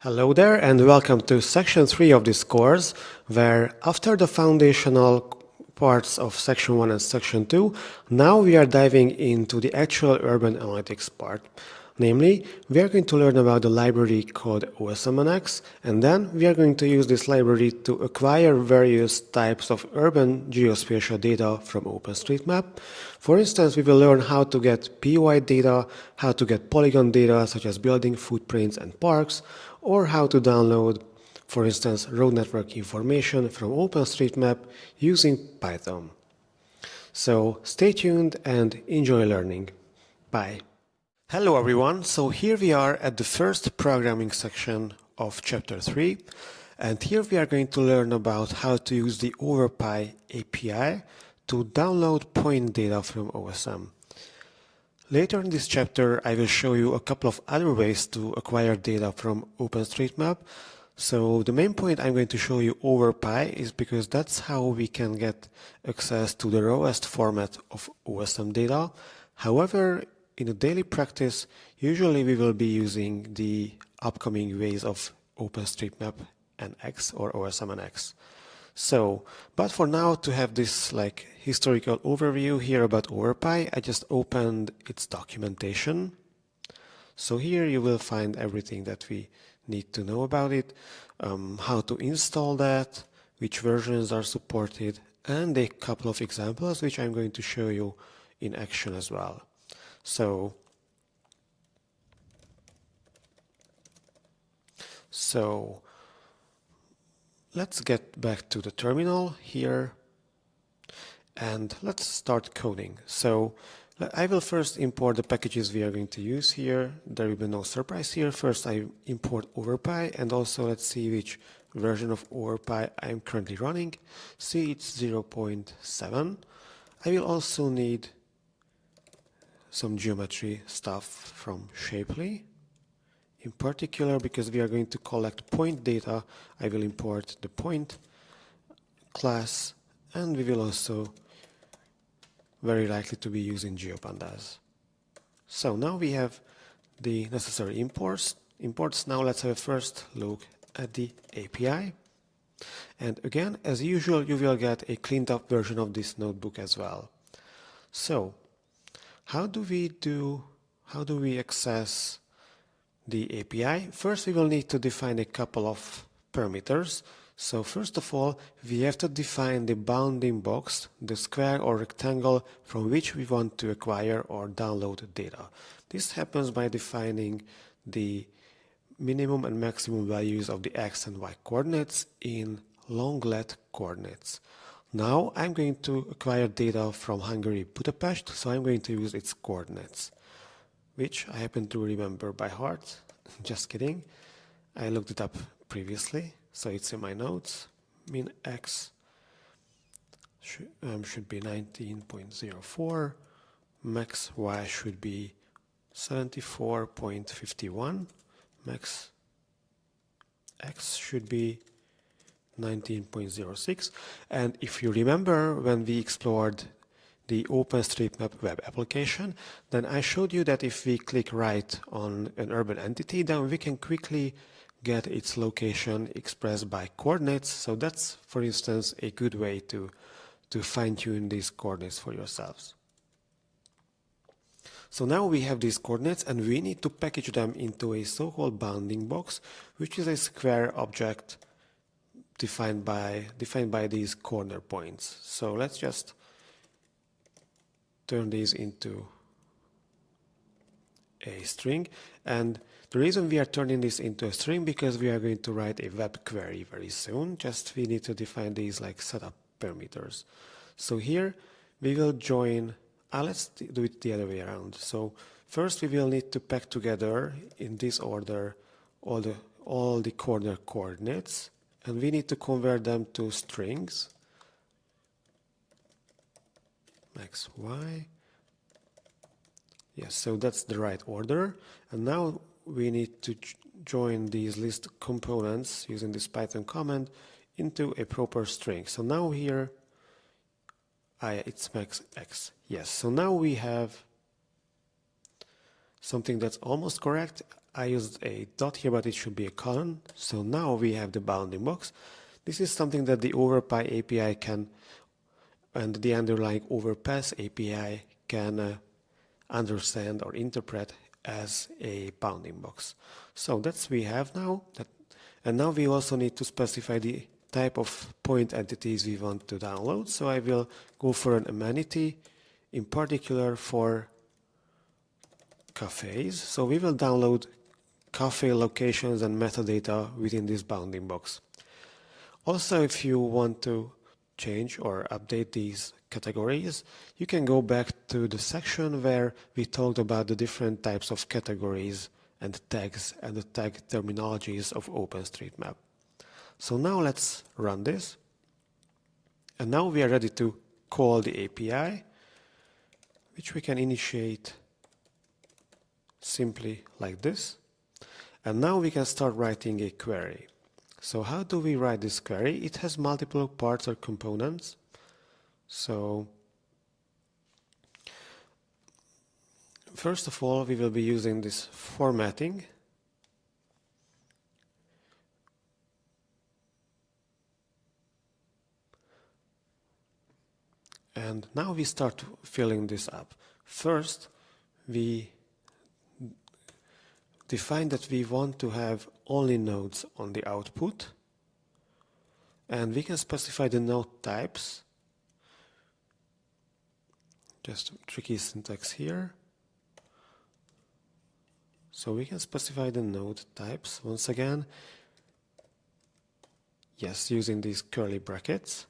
Hello there and welcome to section 3 of this course, where after the foundational parts of section 1 and section 2, now we are diving into the actual urban analytics part. Namely, we are going to learn about the library called OSMnx, and then we are going to use this library to acquire various types of urban geospatial data from OpenStreetMap. For instance, we will learn how to get POI data, how to get polygon data such as building footprints and parks, or how to download, for instance, road network information from OpenStreetMap using Python. So stay tuned and enjoy learning. Bye. Hello everyone, so here we are at the first programming section of chapter 3, and here we are going to learn about how to use the Overpy API to download point data from OSM. Later in this chapter I will show you a couple of other ways to acquire data from OpenStreetMap. So the main point I'm going to show you Overpy is because that's how we can get access to the rawest format of OSM data. However, in a daily practice, usually we will be using the upcoming ways of OpenStreetMap NX or OSMnx. So, but for now, to have this historical overview here about Overpy, I just opened its documentation. So here you will find everything that we need to know about it, how to install that, which versions are supported, and a couple of examples which I'm going to show you in action as well. So let's get back to the terminal here and let's start coding. So I will first import the packages we are going to use here. There will be no surprise here. First I import Overpy, and also let's see which version of Overpy I'm currently running. See, it's 0.7. I will also need some geometry stuff from Shapely. In particular, because we are going to collect point data, I will import the point class, and we will also very likely to be using geopandas. So now we have the necessary imports. Now let's have a first look at the API. And again, as usual, you will get a cleaned up version of this notebook as well. So how do we access the API? First, we will need to define a couple of parameters. So first of all, we have to define the bounding box, the square or rectangle from which we want to acquire or download data. This happens by defining the minimum and maximum values of the x and y coordinates in long-lat coordinates. Now I'm going to acquire data from Hungary, Budapest, so I'm going to use its coordinates, which I happen to remember by heart. Just kidding. I looked it up previously, so it's in my notes. Min x should be 19.04, max y should be 74.51, max x should be 19.06. And if you remember, when we explored the OpenStreetMap web application, then I showed you that if we click right on an urban entity, then we can quickly get its location expressed by coordinates. So that's, for instance, a good way to fine-tune these coordinates for yourselves. So now we have these coordinates, and we need to package them into a so-called bounding box, which is a square object defined by these corner points. So let's just turn these into a string. And the reason we are turning this into a string, because we are going to write a web query very soon. Just we need to define these like setup parameters. So here we will join, let's do it the other way around. So first we will need to pack together in this order all the corner coordinates, and we need to convert them to strings. X, Y. Yes, so that's the right order. And now we need to join these list components using this Python command into a proper string. So now here, it's max X. Yes, so now we have something that's almost correct. I used a dot here, but it should be a colon. So now we have the bounding box. This is something that the Overpy API can, and the underlying Overpass API can understand or interpret as a bounding box. So that's we have now. And now we also need to specify the type of point entities we want to download. So I will go for an amenity, in particular for cafes. So we will download cafe locations and metadata within this bounding box. Also, if you want to change or update these categories, you can go back to the section where we talked about the different types of categories and tags and the tag terminologies of OpenStreetMap. So now let's run this. And now we are ready to call the API, which we can initiate simply like this. And now we can start writing a query. So how do we write this query? It has multiple parts or components. So first of all, we will be using this formatting. And now we start filling this up. First, we define that we want to have only nodes on the output, and we can specify the node types. Just tricky syntax here. So we can specify the node types once again. Yes, using these curly brackets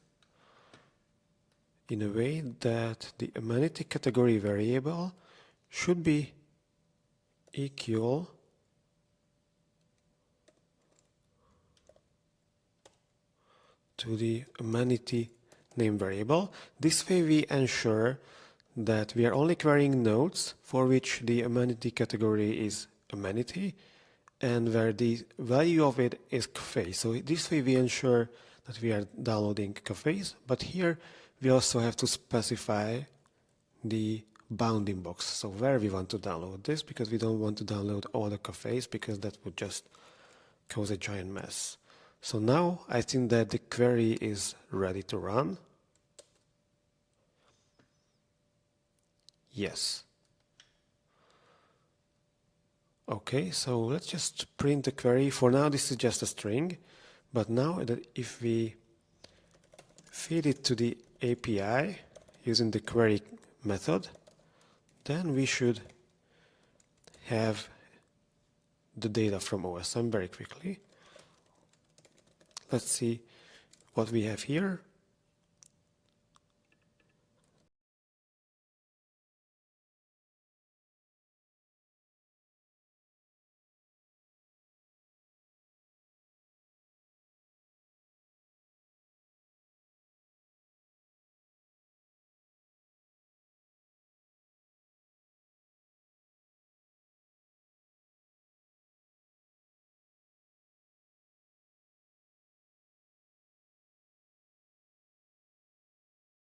in a way that the amenity category variable should be equal to the amenity name variable. This way we ensure that we are only querying nodes for which the amenity category is amenity and where the value of it is cafe. So this way we ensure that we are downloading cafes, but here we also have to specify the bounding box. So where we want to download this, because we don't want to download all the cafes because that would just cause a giant mess. So now I think that the query is ready to run. Yes. Okay, so let's just print the query. For now this is just a string, but now that if we feed it to the API using the query method, then we should have the data from OSM very quickly. Let's see what we have here.